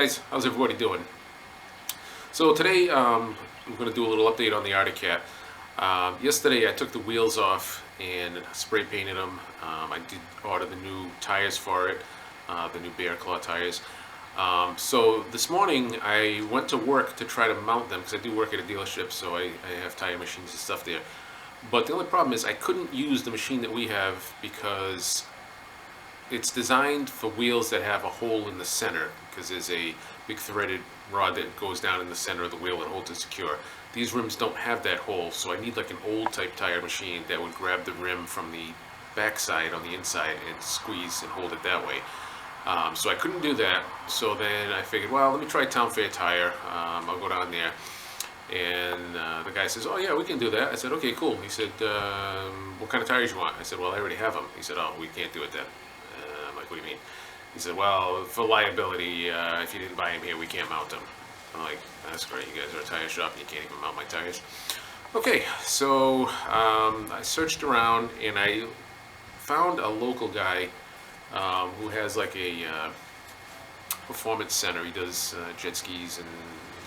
guys, how's everybody doing? So today we're going to do a little update on the Arctic Cat. Yesterday I took the wheels off and spray painted them. I did order the new tires for it, the new Bear Claw tires. So this morning I went to work to try to mount them because I do work at a dealership, so I have tire machines and stuff there. But the only problem is I couldn't use the machine that we have because it's designed for wheels that have a hole in the center, because there's a big threaded rod that goes down in the center of the wheel and holds it secure. These rims don't have that hole, so I need like an old type tire machine that would grab the rim from the backside on the inside and squeeze and hold it that way. So I couldn't do that, so then I figured, well, let me try Town Fair Tire. I'll go down there. And the guy says, oh yeah, we can do that. I said, okay, cool. He said, what kind of tires you want? I said, well, I already have them. He said, oh, we can't do it then. I'm like, what do you mean? He said, well, for liability, if you didn't buy them here, we can't mount them. I'm like, that's great. You guys are a tire shop and you can't even mount my tires. Okay, so I searched around and I found a local guy who has like a performance center. He does jet skis and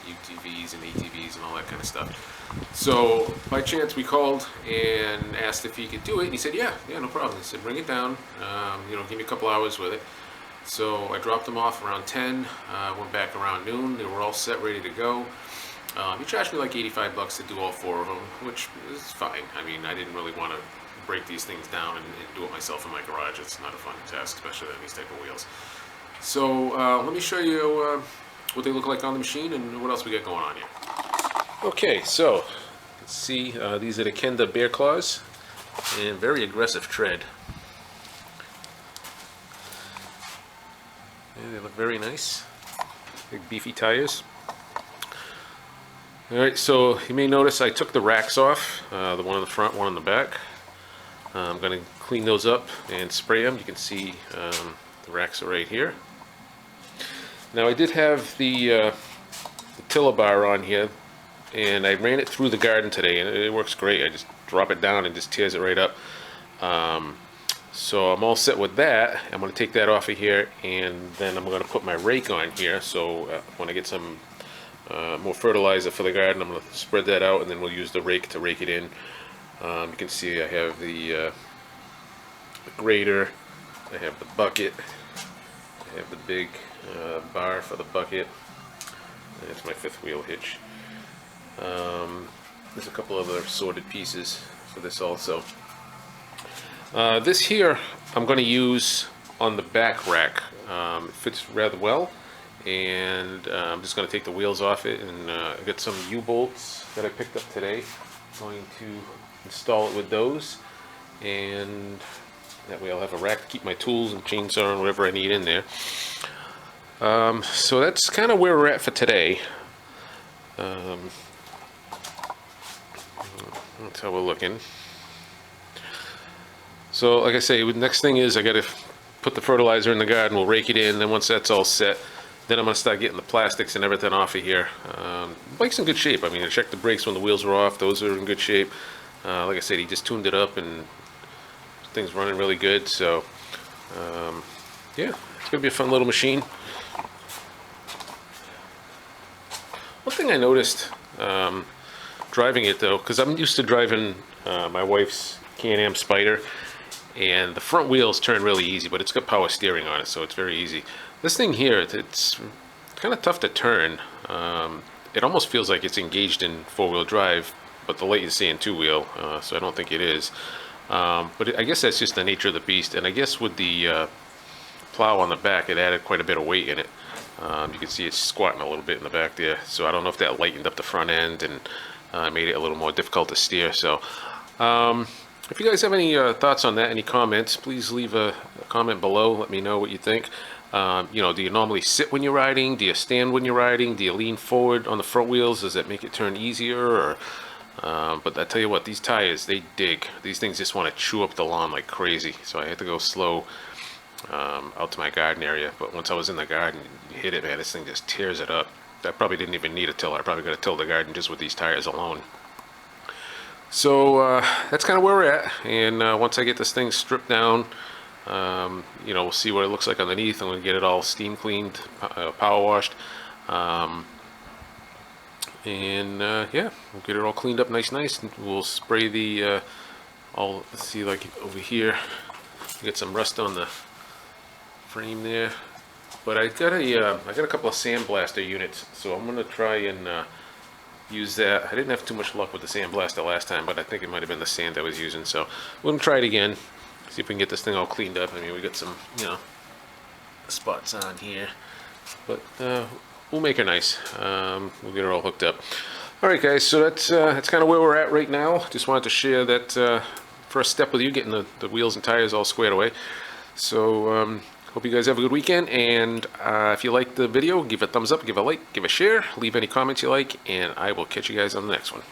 UTVs and ATVs and all that kind of stuff. So by chance we called and asked if he could do it, and he said, yeah, no problem. He said, bring it down, give me a couple hours with it. So I dropped them off around 10, went back around noon. They were all set, ready to go. He charged me like $85 to do all 4 of them, which is fine. I mean, I didn't really want to break these things down and do it myself in my garage. It's not a fun task, especially on these type of wheels. So let me show you what they look like on the machine and what else we got going on here. Okay, so let's see, these are the Kenda Bear Claws, and very aggressive tread. And they look very nice, big beefy tires. Alright, so you may notice I took the racks off, the one in the front, one in the back. I'm going to clean those up and spray them. You can see the racks are right here. Now I did have the tiller bar on here, and I ran it through the garden today, and it works great. I just drop it down and just tears it right up. So I'm all set with that. I'm going to take that off of here, and then I'm going to put my rake on here. So when I get some more fertilizer for the garden, I'm going to spread that out, and then we'll use the rake to rake it in. You can see I have the grater, I have the bucket, I have the big bar for the bucket. That's my 5th wheel hitch. There's a couple other sorted pieces for this also. This here I'm going to use on the back rack. It fits rather well, and I'm just going to take the wheels off it, and I got some U-bolts that I picked up today. I'm going to install it with those, and that way I'll have a rack to keep my tools and chainsaw and whatever I need in there. So that's kind of where we're at for today. That's how we're looking. So like I say, the next thing is I got to put the fertilizer in the garden. We'll rake it in. Then once that's all set, then I'm going to start getting the plastics and everything off of here. The bike's in good shape. I mean, I checked the brakes when the wheels were off. Those are in good shape. Like I said, he just tuned it up and things running really good. So yeah, it's going to be a fun little machine. One thing I noticed driving it though, because I'm used to driving my wife's Can-Am Spider, and the front wheels turn really easy, but it's got power steering on it, so it's very easy. This thing here, it's kind of tough to turn. It almost feels like it's engaged in 4-wheel drive, but the light is saying 2-wheel, so I don't think it is. But I guess that's just the nature of the beast, and I guess with the plow on the back, it added quite a bit of weight in it. You can see it's squatting a little bit in the back there, so I don't know if that lightened up the front end and made it a little more difficult to steer. So if you guys have any thoughts on that, any comments, please leave a comment below. Let me know what you think. Do you normally sit when you're riding? Do you stand when you're riding? Do you lean forward on the front wheels? Does that make it turn easier? Or but I tell you what, these tires, they dig. These things just want to chew up the lawn like crazy. So I had to go slow out to my garden area. But once I was in the garden, you hit it, man, this thing just tears it up. I probably didn't even need a tiller. I probably could have tilled the garden just with these tires alone. So that's kind of where we're at. And once I get this thing stripped down, You know, we'll see what it looks like underneath. I'm going to get it all steam cleaned, power washed. Yeah, we'll get it all cleaned up nice. And we'll spray the, let's see, like over here, get some rust on the frame there. But I got a couple of sandblaster units, so I'm gonna try and use that. I didn't have too much luck with the sandblaster last time, but I think it might have been the sand I was using. So we're gonna try it again, see if we can get this thing all cleaned up. I mean, we got some, you know, spots on here, but we'll make her nice. We'll get her all hooked up. All right, guys. So that's kind of where we're at right now. Just wanted to share that first step with you, getting the wheels and tires all squared away. So hope you guys have a good weekend, and if you liked the video, give it a thumbs up, give a like, give a share, leave any comments you like, and I will catch you guys on the next one.